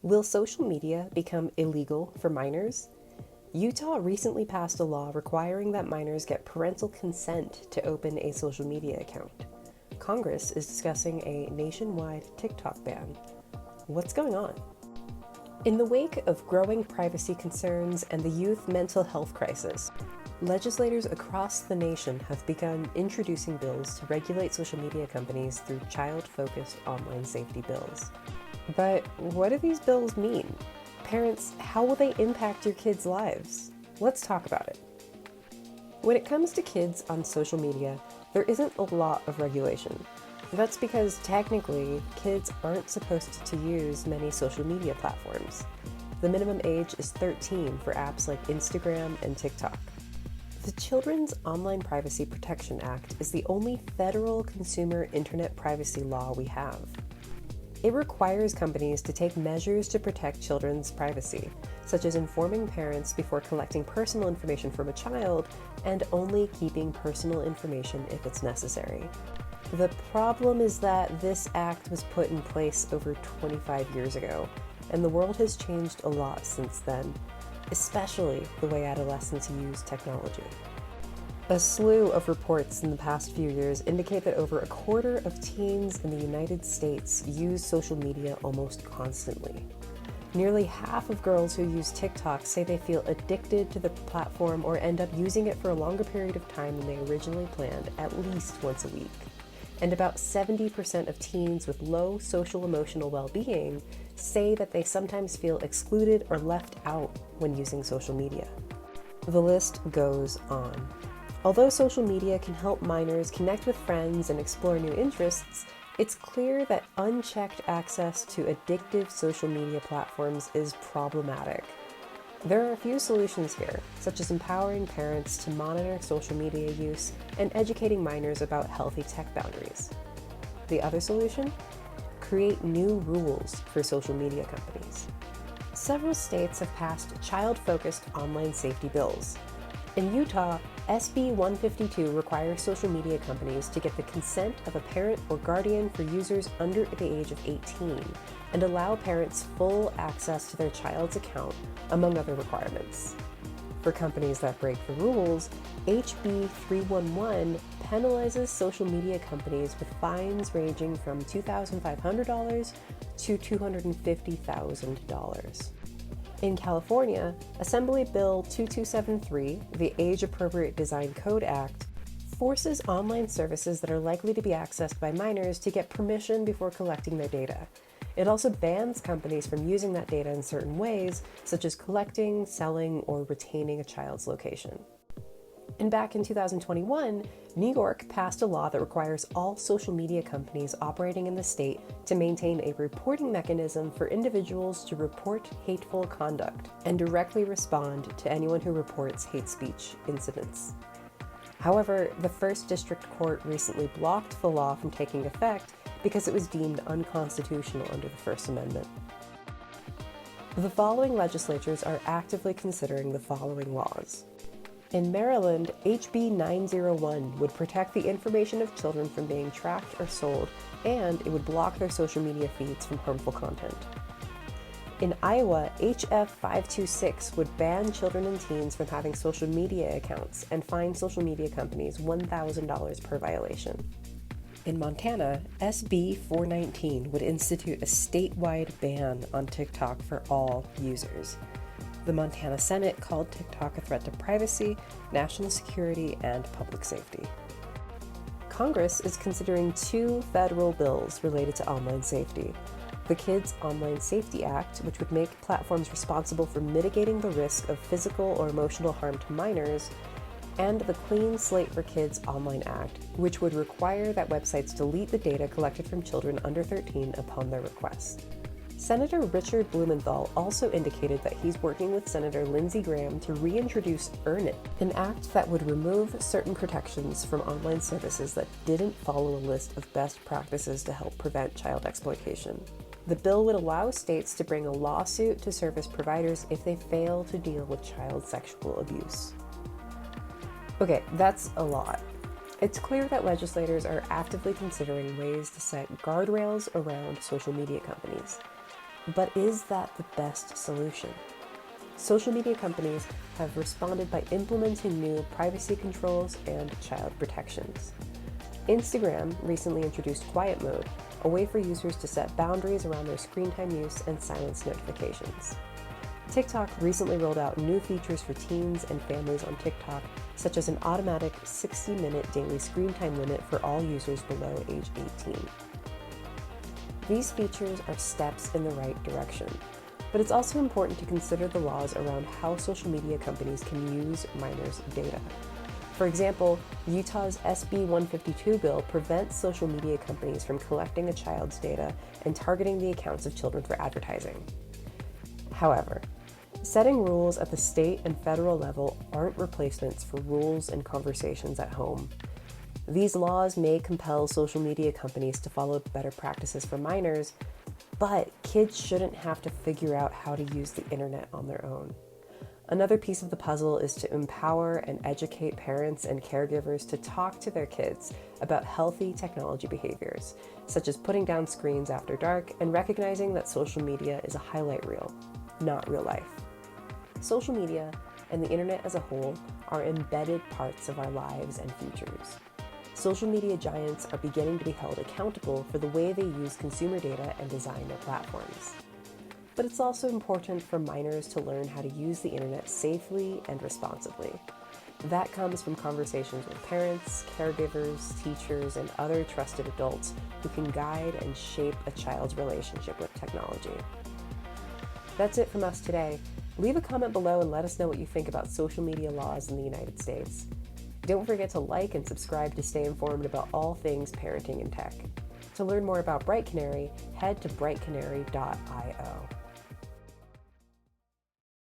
Will social media become illegal for minors? Utah recently passed a law requiring that minors get parental consent to open a social media account. Congress is discussing a nationwide TikTok ban. What's going on? In the wake of growing privacy concerns and the youth mental health crisis, legislators across the nation have begun introducing bills to regulate social media companies through child-focused online safety bills. But what do these bills mean? Parents, how will they impact your kids' lives? Let's talk about it. When it comes to kids on social media, there isn't a lot of regulation. That's because technically, kids aren't supposed to use many social media platforms. The minimum age is 13 for apps like Instagram and TikTok. The Children's Online Privacy Protection Act is the only federal consumer internet privacy law we have. It requires companies to take measures to protect children's privacy, such as informing parents before collecting personal information from a child and only keeping personal information if it's necessary. The problem is that this act was put in place over 25 years ago, and the world has changed a lot since then, especially the way adolescents use technology. A slew of reports in the past few years indicate that over a quarter of teens in the United States use social media almost constantly. Nearly half of girls who use TikTok say they feel addicted to the platform or end up using it for a longer period of time than they originally planned, at least once a week. And about 70% of teens with low social emotional well-being say that they sometimes feel excluded or left out when using social media. The list goes on. Although social media can help minors connect with friends and explore new interests, it's clear that unchecked access to addictive social media platforms is problematic. There are a few solutions here, such as empowering parents to monitor social media use and educating minors about healthy tech boundaries. The other solution? Create new rules for social media companies. Several states have passed child-focused online safety bills. In Utah, SB 152 requires social media companies to get the consent of a parent or guardian for users under the age of 18 and allow parents full access to their child's account, among other requirements. For companies that break the rules, HB 311 penalizes social media companies with fines ranging from $2,500 to $250,000. In California, Assembly Bill 2273, the Age Appropriate Design Code Act, forces online services that are likely to be accessed by minors to get permission before collecting their data. It also bans companies from using that data in certain ways, such as collecting, selling, or retaining a child's location. And back in 2021, New York passed a law that requires all social media companies operating in the state to maintain a reporting mechanism for individuals to report hateful conduct and directly respond to anyone who reports hate speech incidents. However, the First District Court recently blocked the law from taking effect because it was deemed unconstitutional under the First Amendment. The following legislatures are actively considering the following laws. In Maryland, HB 901 would protect the information of children from being tracked or sold, and it would block their social media feeds from harmful content. In Iowa, HF 526 would ban children and teens from having social media accounts and fine social media companies $1,000 per violation. In Montana, SB 419 would institute a statewide ban on TikTok for all users. The Montana Senate called TikTok a threat to privacy, national security, and public safety. Congress is considering two federal bills related to online safety. The Kids Online Safety Act, which would make platforms responsible for mitigating the risk of physical or emotional harm to minors, and the Clean Slate for Kids Online Act, which would require that websites delete the data collected from children under 13 upon their request. Senator Richard Blumenthal also indicated that he's working with Senator Lindsey Graham to reintroduce Earn It, an act that would remove certain protections from online services that didn't follow a list of best practices to help prevent child exploitation. The bill would allow states to bring a lawsuit to service providers if they fail to deal with child sexual abuse. Okay, that's a lot. It's clear that legislators are actively considering ways to set guardrails around social media companies. But is that the best solution? Social media companies have responded by implementing new privacy controls and child protections. Instagram recently introduced quiet mode, a way for users to set boundaries around their screen time use and silence notifications. TikTok recently rolled out new features for teens and families on TikTok, such as an automatic 60-minute daily screen time limit for all users below age 18. These features are steps in the right direction, but it's also important to consider the laws around how social media companies can use minors' data. For example, Utah's SB 152 bill prevents social media companies from collecting a child's data and targeting the accounts of children for advertising. However, setting rules at the state and federal level aren't replacements for rules and conversations at home. These laws may compel social media companies to follow better practices for minors, but kids shouldn't have to figure out how to use the internet on their own. Another piece of the puzzle is to empower and educate parents and caregivers to talk to their kids about healthy technology behaviors, such as putting down screens after dark and recognizing that social media is a highlight reel, not real life. Social media and the internet as a whole are embedded parts of our lives and futures. Social media giants are beginning to be held accountable for the way they use consumer data and design their platforms. But it's also important for minors to learn how to use the internet safely and responsibly. That comes from conversations with parents, caregivers, teachers, and other trusted adults who can guide and shape a child's relationship with technology. That's it from us today. Leave a comment below and let us know what you think about social media laws in the United States. Don't forget to like and subscribe to stay informed about all things parenting and tech. To learn more about BrightCanary, head to brightcanary.io.